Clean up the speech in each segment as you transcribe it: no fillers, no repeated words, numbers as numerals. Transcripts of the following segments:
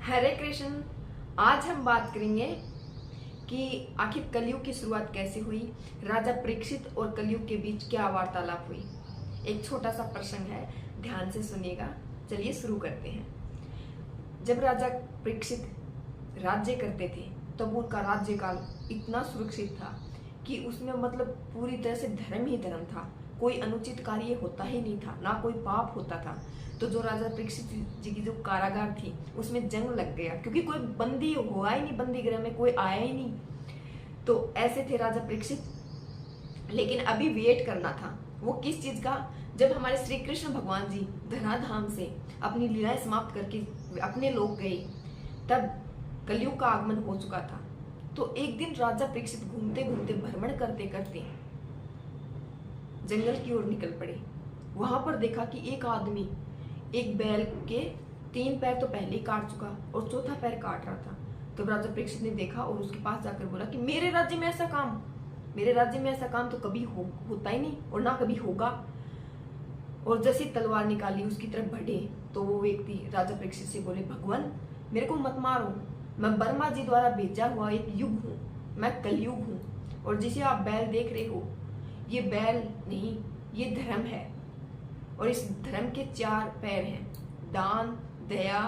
हरे कृष्ण। आज हम बात करेंगे कि आखिर कलयुग की शुरुआत कैसे हुई, राजा परीक्षित और कलयुग के बीच क्या वार्तालाप हुई। एक छोटा सा प्रसंग है, ध्यान से सुनिएगा। चलिए शुरू करते हैं। जब राजा परीक्षित राज्य करते थे तब उनका राज्यकाल इतना सुरक्षित था कि उसमें मतलब पूरी तरह से धर्म ही धर्म था। कोई अनुचित कार्य होता ही नहीं था, ना कोई पाप होता था। तो जो राजा परीक्षित जी की जो कारागार थी उसमें जंग लग गया, क्योंकि कोई बंदी हुआ ही नहीं, बंदी गृह में कोई आया ही नहीं। तो ऐसे थे राजा परीक्षित। लेकिन अभी वेट करना था, वो किस चीज का? जब हमारे श्री कृष्ण भगवान जी धराधाम से अपनी लीलाएं समाप्त करके अपने लोग गए, तब कलयुग का आगमन हो चुका था। तो एक दिन राजा परीक्षित घूमते घूमते भ्रमण करते करते जंगल की ओर निकल पड़े। वहां पर देखा कि एक आदमी एक बैल के 3 पैर तो पहले ही काट चुका और चौथा पैर काट रहा था। तो राजा परीक्षित ने देखा और उसके पास जाकर बोला कि मेरे राज्य में ऐसा काम तो कभी होता ही नहीं और ना कभी होगा। और जैसे तलवार निकाली उसकी तरफ बढ़े तो वो व्यक्ति राजा परीक्षित से बोले, भगवान मेरे को मत मारो, मैं ब्रह्मा जी द्वारा भेजा हुआ एक युग हूँ, मैं कलयुग हूँ। और जिसे आप बैल देख रहे हो ये बैल नहीं, ये धर्म है। और इस धर्म के 4 पैर हैं, दान, दया,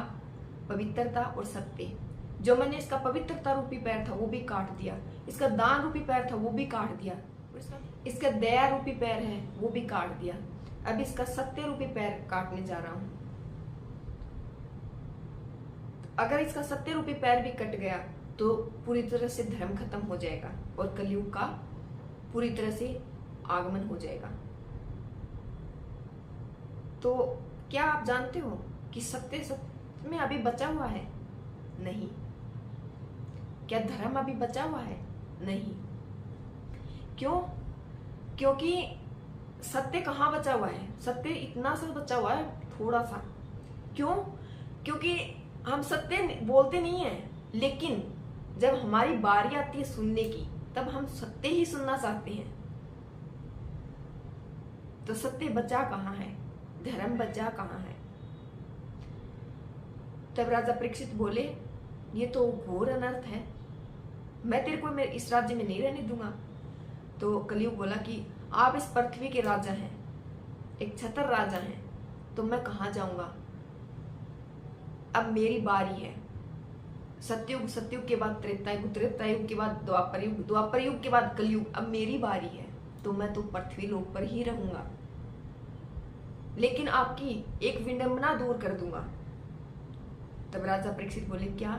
पवित्रता और सत्य। जो मैंने इसका पवित्रता रूपी पैर था वो भी काट दिया, इसका दान रूपी पैर था वो भी काट दिया, इसका दया रूपी पैर है वो भी काट दिया। अब इसका सत्य रूपी पैर काटने जा रहा हूं। अगर इसका सत्य रूपी पैर भी कट गया तो पूरी तरह से धर्म खत्म हो जाएगा और कलयुग का पूरी तरह से आगमन हो जाएगा। तो क्या आप जानते हो कि सत्य में अभी बचा हुआ है? नहीं। क्या धर्म अभी बचा हुआ है? नहीं। क्यों? क्योंकि सत्य कहाँ बचा हुआ है? सत्य इतना सा बचा हुआ है, थोड़ा सा। क्यों? क्योंकि हम सत्य बोलते नहीं है, लेकिन जब हमारी बारी आती है सुनने की तब हम सत्य ही सुनना चाहते हैं। तो सत्य बचा कहाँ है? धर्म बचा कहाँ है? तब राजा परीक्षित बोले, ये तो घोर अनर्थ है, मैं तेरे को मेरे इस राज्य में नहीं रहने दूंगा। तो कलयुग बोला कि आप इस पृथ्वी के राजा हैं, एक छतर राजा हैं, तो मैं कहाँ जाऊंगा? अब मेरी बारी है। सतयुग, सतयुग के बाद त्रेता युग, त्रेता युग के बाद द्वापर युग, द्वापर युग के बाद कलयुग, अब मेरी बारी है। तो मैं तो पृथ्वी लोक पर ही रहूंगा, लेकिन आपकी एक विडंबना दूर कर दूंगा। तब राजा परीक्षित बोले, क्या?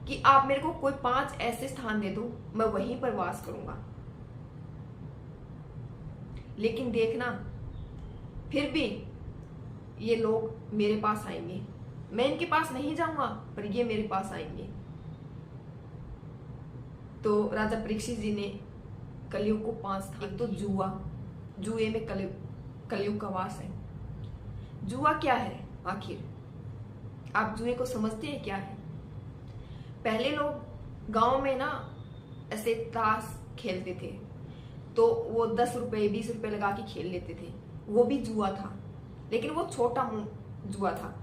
कि आप मेरे को कोई 5 ऐसे स्थान दे दो, मैं वहीं पर वास करूंगा। लेकिन देखना फिर भी ये लोग मेरे पास आएंगे, मैं इनके पास नहीं जाऊंगा पर ये मेरे पास आएंगे। तो राजा परीक्षित जी ने कलयुग को 5 स्थान। एक तो जुआ, जुए में कलयुग का वास है। जुआ क्या है आखिर? आप जुए को समझते हैं क्या है? पहले लोग गांव में ना ऐसे ताश खेलते थे, तो वो 10 रुपए 20 रुपए लगा के खेल लेते थे, वो भी जुआ था, लेकिन वो छोटा जुआ था।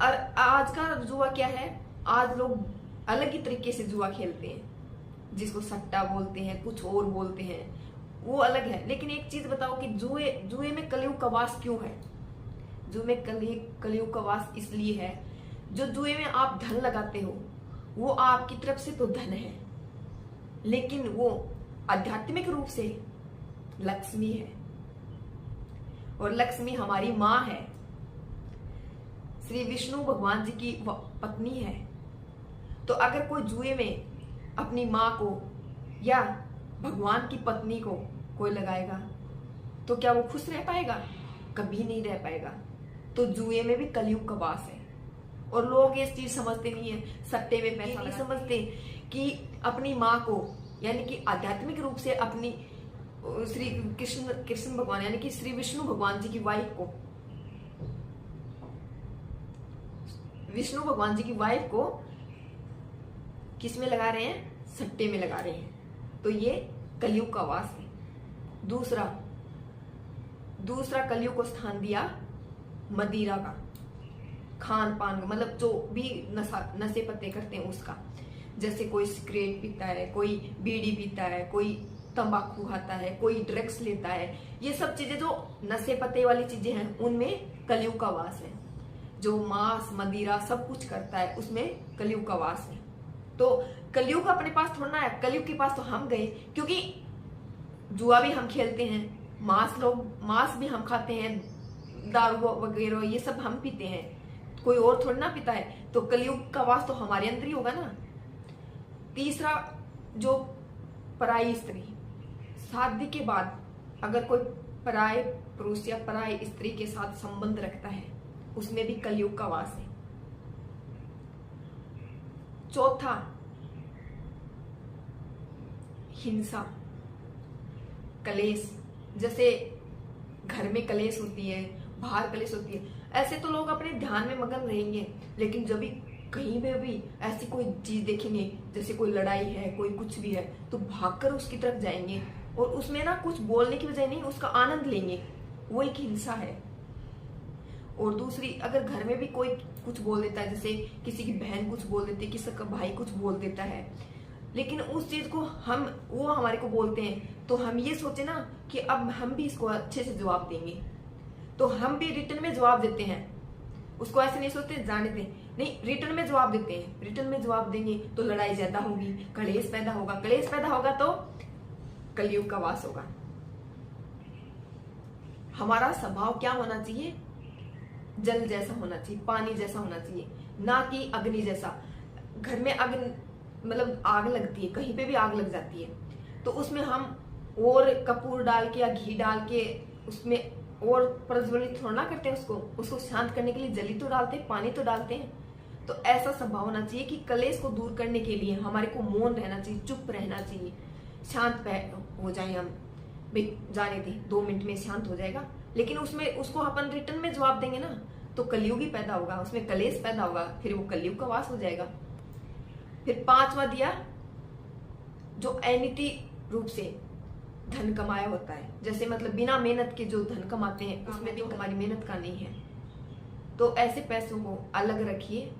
और आज का जुआ क्या है? आज लोग अलग ही तरीके से जुआ खेलते हैं, जिसको सट्टा बोलते हैं, कुछ और बोलते हैं, वो अलग है। लेकिन एक चीज बताओ कि जुए में कलयुग का वास क्यों है? जुए में कलयुग का वास इसलिए है, जो जुए में आप धन लगाते हो वो आपकी तरफ से तो धन है, लेकिन वो आध्यात्मिक रूप से लक्ष्मी है, और लक्ष्मी हमारी माँ है, श्री विष्णु भगवान जी की पत्नी है। तो अगर कोई जुए में अपनी माँ को या भगवान की पत्नी को कोई लगाएगा तो क्या वो खुश रह पाएगा? कभी नहीं रह पाएगा। तो जुए में भी कलयुग का वास है, और लोग ये चीज समझते नहीं है, सट्टे में पैसा नहीं समझते कि अपनी माँ को, यानी कि आध्यात्मिक रूप से अपनी श्री कृष्ण भगवान यानी कि श्री विष्णु भगवान जी की वाइफ को, विष्णु भगवान जी की वाइफ को किस में लगा रहे हैं? सट्टे में लगा रहे हैं। तो ये कलयुग का वास है। दूसरा कलयुग को स्थान दिया मदिरा का। खान पान, मतलब जो भी नशे पत्ते करते हैं उसका, जैसे कोई सिगरेट पीता है, कोई बीड़ी पीता है, कोई तंबाकू खाता है, कोई ड्रग्स लेता है, ये सब चीजें जो नशे पत्ते वाली चीजें हैं उनमें कलयुग का वास है। जो मांस मदिरा सब कुछ करता है उसमें कलयुग का वास है। तो कलयुग अपने पास थोड़ा ना है, कलयुग के पास तो हम गए, क्योंकि जुआ भी हम खेलते हैं, मांस भी हम खाते हैं, दारू वगैरह ये सब हम पीते हैं, कोई और थोड़ी ना पीता है। तो कलयुग का वास तो हमारे अंदर ही होगा ना। तीसरा, जो पराई स्त्री, शादी के बाद अगर कोई पराये पुरुष या पराई स्त्री के साथ संबंध रखता है उसमें भी कलयुग का वास है। चौथा, हिंसा, कलेश, जैसे घर में कलेश होती है, बाहर कलेश होती है, ऐसे तो लोग अपने ध्यान में मगन रहेंगे, लेकिन जब भी कहीं पे भी ऐसी कोई चीज देखेंगे, जैसे कोई लड़ाई है, कोई कुछ भी है, तो भागकर उसकी तरफ जाएंगे और उसमें ना कुछ बोलने की बजाय नहीं उसका आनंद लेंगे, वो एक हिंसा है। और दूसरी, अगर घर में भी कोई कुछ बोल देता है, जैसे किसी की बहन कुछ बोल देती है, किसी का भाई कुछ बोल देता है, लेकिन उस चीज को वो हमारे को बोलते हैं, तो हम ये सोचे ना कि अब हम भी इसको अच्छे से जवाब देंगे, तो हम भी रिटर्न में जवाब देते हैं। उसको ऐसे नहीं सोचते जाने दें, नहीं, रिटर्न में जवाब देते हैं। रिटर्न में जवाब देंगे तो लड़ाई ज्यादा होगी, कलेश पैदा होगा, कलेश पैदा होगा तो कलयुग का वास होगा। हमारा स्वभाव क्या होना चाहिए? जल जैसा होना चाहिए, पानी जैसा होना चाहिए, ना कि अग्नि जैसा। घर में मतलब आग लगती है, कहीं पे भी आग लग जाती है, तो उसमें हम और कपूर डाल के या घी डाल के उसमें और प्रज्वलित थोड़ा ना करते हैं, उसको शांत करने के लिए जली तो डालते हैं, पानी तो डालते हैं। तो ऐसा स्वभाव होना चाहिए कि कलेश को दूर करने के लिए हमारे को मौन रहना चाहिए, चुप रहना चाहिए, शांत हो जाए हम, जाने दें 2 मिनट में शांत हो जाएगा। लेकिन उसको अपन रिटर्न में जवाब देंगे ना तो कलयुग ही पैदा होगा, उसमें कलेश पैदा होगा, फिर वो कलयुग का वास हो जाएगा। फिर 5वां दिया, जो अनिति रूप से धन कमाया होता है, जैसे मतलब बिना मेहनत के जो धन कमाते हैं उसमें भी हमारी मेहनत का नहीं है, तो ऐसे पैसों को अलग रखिए।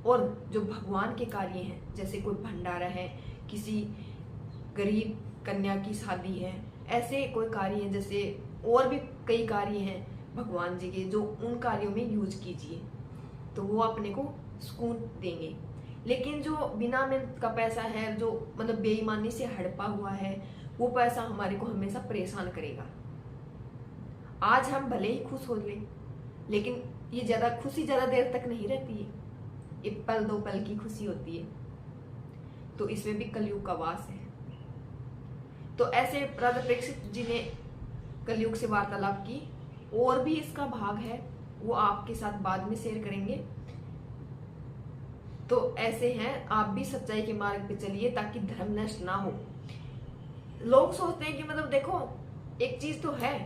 और जो भगवान के कार्य हैं, जैसे कोई भंडारा है, किसी गरीब कन्या की शादी है, ऐसे कोई कार्य है, जैसे और भी कई कार्य हैं भगवान जी के, जो उन कार्यों में यूज कीजिए, तो वो अपने को सुकून देंगे। लेकिन जो बिना मेहनत का पैसा है, जो मतलब बेईमानी से हड़पा हुआ है, वो पैसा हमारे को हमेशा परेशान करेगा। आज हम भले ही खुश हो ले, लेकिन ये खुशी ज्यादा देर तक नहीं रहती है, ये पल 2 पल की खुशी होती है। तो इसमें भी कलयुग का वास है। तो ऐसे राजा परीक्षित जी ने कलयुग से वार्तालाप की, और भी इसका भाग है, वो आपके साथ बाद में शेयर करेंगे। तो ऐसे हैं, आप भी सच्चाई के मार्ग पे चलिए ताकि धर्म नष्ट ना हो। लोग सोचते हैं कि मतलब देखो, एक चीज तो है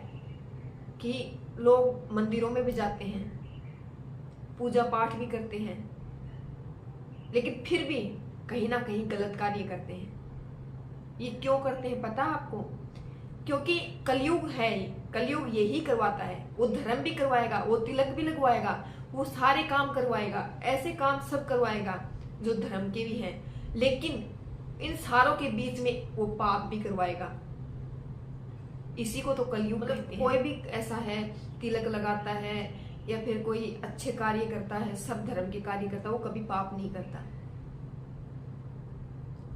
कि लोग मंदिरों में भी जाते हैं, पूजा पाठ भी करते हैं, लेकिन फिर भी कहीं ना कहीं गलत कार्य करते हैं। ये क्यों करते हैं पता है आपको? क्योंकि कलयुग है, कलयुग यही करवाता है। वो धर्म भी करवाएगा, वो तिलक भी लगवाएगा, वो सारे काम करवाएगा, ऐसे काम सब करवाएगा जो धर्म के भी हैं, लेकिन इन सारों के बीच में वो पाप भी करवाएगा। इसी को तो कलयुग कहते हैं। कोई भी ऐसा है, तिलक लगाता है या फिर कोई अच्छे कार्य करता है, सब धर्म के कार्य करता है, वो कभी पाप नहीं करता।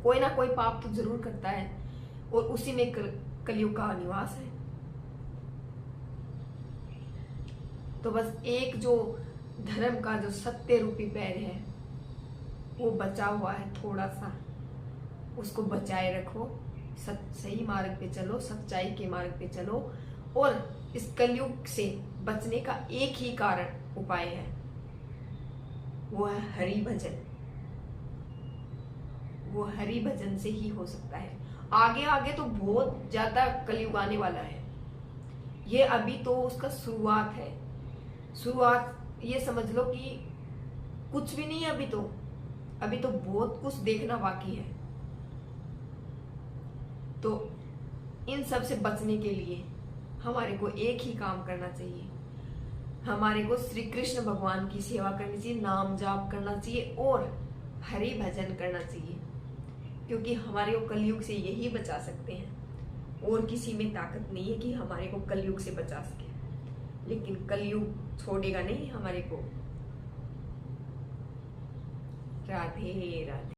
कोई ना कोई पाप तो जरूर करता है, और उसी में कलयुग का निवास है। तो बस एक जो धर्म का जो सत्य रूपी पैर है वो बचा हुआ है, थोड़ा सा उसको बचाए रखो, सही मार्ग पे चलो, सच्चाई के मार्ग पे चलो। और इस कलयुग से बचने का एक ही कारण उपाय है, वो है हरि भजन। वो हरि भजन से ही हो सकता है। आगे आगे तो बहुत ज्यादा कलयुग आने वाला है, ये अभी तो उसका शुरुआत है। शुरुआत ये समझ लो कि कुछ भी नहीं है, अभी तो बहुत कुछ देखना बाकी है। तो इन सब से बचने के लिए हमारे को एक ही काम करना चाहिए, हमारे को श्री कृष्ण भगवान की सेवा करनी चाहिए, नाम जाप करना चाहिए और हरि भजन करना चाहिए, क्योंकि हमारे को कलयुग से यही बचा सकते हैं। और किसी में ताकत नहीं है कि हमारे को कलयुग से बचा सके, लेकिन कलयुग छोड़ेगा नहीं हमारे को। राधे राधे।